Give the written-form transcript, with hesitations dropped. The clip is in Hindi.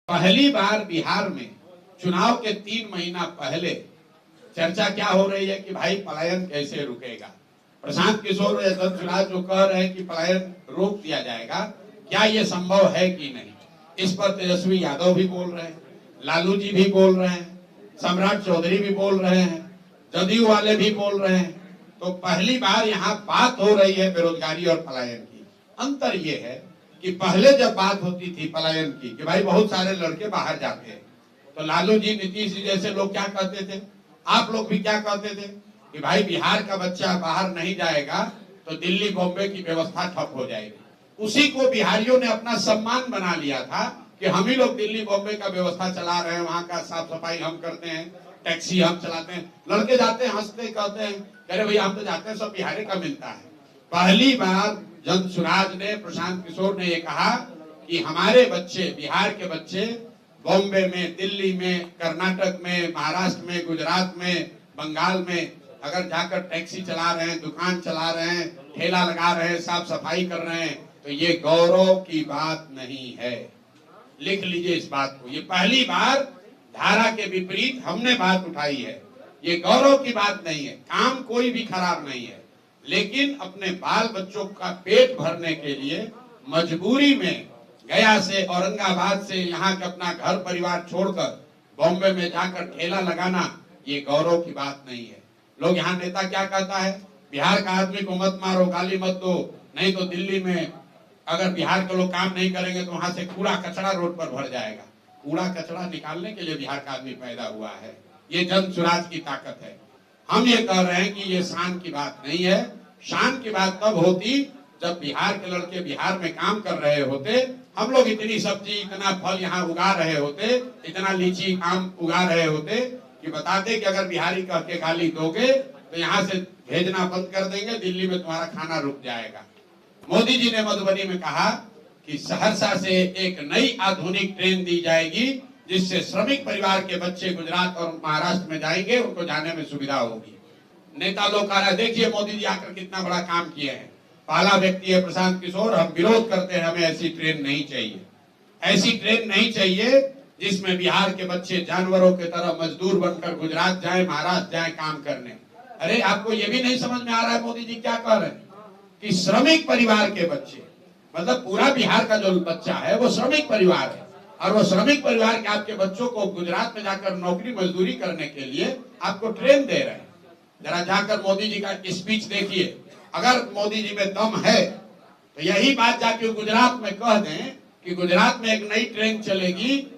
पहली बार बिहार में चुनाव के 3 महीना पहले चर्चा क्या हो रही है कि भाई पलायन कैसे रुकेगा। प्रशांत किशोर या सुराज जो कह रहे हैं कि पलायन रोक दिया जाएगा, क्या ये संभव है कि नहीं। इस पर तेजस्वी यादव भी बोल रहे हैं, लालू जी भी बोल रहे हैं, सम्राट चौधरी भी बोल रहे हैं, जदयू वाले भी बोल रहे हैं। तो पहली बार यहाँ बात हो रही है बेरोजगारी और पलायन की। अंतर ये है कि पहले जब बात होती थी पलायन की कि भाई बहुत सारे लड़के बाहर जाते हैं, तो लालू जी, नीतीश जी जैसे लोग क्या कहते थे, आप लोग भी क्या कहते थे कि भाई बिहार का बच्चा बाहर नहीं जाएगा तो दिल्ली बॉम्बे की व्यवस्था ठप हो जाएगी। उसी को बिहारियों ने अपना सम्मान बना लिया था कि हम ही लोग दिल्ली बॉम्बे का व्यवस्था चला रहे हैं, वहां का साफ सफाई हम करते हैं, टैक्सी हम चलाते हैं। लड़के जाते हैं, हंसते कहते हैं, अरे भैया हम तो जाते हैं, सब बिहारी का मिलता है। पहली बार जन सुराज ने, प्रशांत किशोर ने ये कहा कि हमारे बच्चे, बिहार के बच्चे बॉम्बे में, दिल्ली में, कर्नाटक में, महाराष्ट्र में, गुजरात में, बंगाल में अगर जाकर टैक्सी चला रहे हैं, दुकान चला रहे हैं, ठेला लगा रहे हैं, साफ सफाई कर रहे हैं, तो ये गौरव की बात नहीं है। लिख लीजिए इस बात को। ये पहली बार धारा के विपरीत हमने बात उठाई है। ये गौरव की बात नहीं है, काम कोई भी खराब नहीं है, लेकिन अपने बाल बच्चों का पेट भरने के लिए मजबूरी में गया से, औरंगाबाद से यहाँ के अपना घर परिवार छोड़कर बॉम्बे में जाकर ठेला लगाना, ये गौरव की बात नहीं है। लोग यहाँ नेता क्या कहता है, बिहार का आदमी को मत मारो, गाली मत दो, नहीं तो दिल्ली में अगर बिहार के लोग काम नहीं करेंगे तो वहां से कूड़ा कचरा रोड पर भर जाएगा। कूड़ा कचरा निकालने के लिए बिहार का आदमी पैदा हुआ है। ये जन सुराज की ताकत है। हम ये कह रहे हैं कि ये शान की बात नहीं है। शान की बात तब होती जब बिहार के लड़के बिहार में काम कर रहे होते, हम लोग इतनी सब्जी, इतना फल यहाँ उगा रहे होते, इतना लीची आम उगा रहे होते कि बताते कि अगर बिहारी कह के गाली दोगे तो यहाँ से भेजना बंद कर देंगे, दिल्ली में तुम्हारा खाना रुक जाएगा। मोदी जी ने मधुबनी में कहा कि सहरसा से एक नई आधुनिक ट्रेन दी जाएगी जिससे श्रमिक परिवार के बच्चे गुजरात और महाराष्ट्र में जाएंगे, उनको जाने में सुविधा होगी। नेता लोग कह रहे, देखिए मोदी जी आकर कितना बड़ा काम किए हैं। पहला व्यक्ति है प्रशांत किशोर, हम विरोध करते हैं, हमें ऐसी ट्रेन नहीं चाहिए। ऐसी ट्रेन नहीं चाहिए जिसमें बिहार के बच्चे जानवरों की तरह मजदूर बनकर गुजरात जाए, महाराष्ट्र जाए काम करने। अरे आपको ये भी नहीं समझ में आ रहा है मोदी जी क्या कह रहे हैं कि श्रमिक परिवार के बच्चे, मतलब पूरा बिहार का जो बच्चा है वो श्रमिक परिवार है, और वो श्रमिक परिवार के आपके बच्चों को गुजरात में जाकर नौकरी मजदूरी करने के लिए आपको ट्रेन दे रहे हैं। जरा जाकर मोदी जी का स्पीच देखिए। अगर मोदी जी में दम है तो यही बात जाके गुजरात में कह दें कि गुजरात में एक नई ट्रेन चलेगी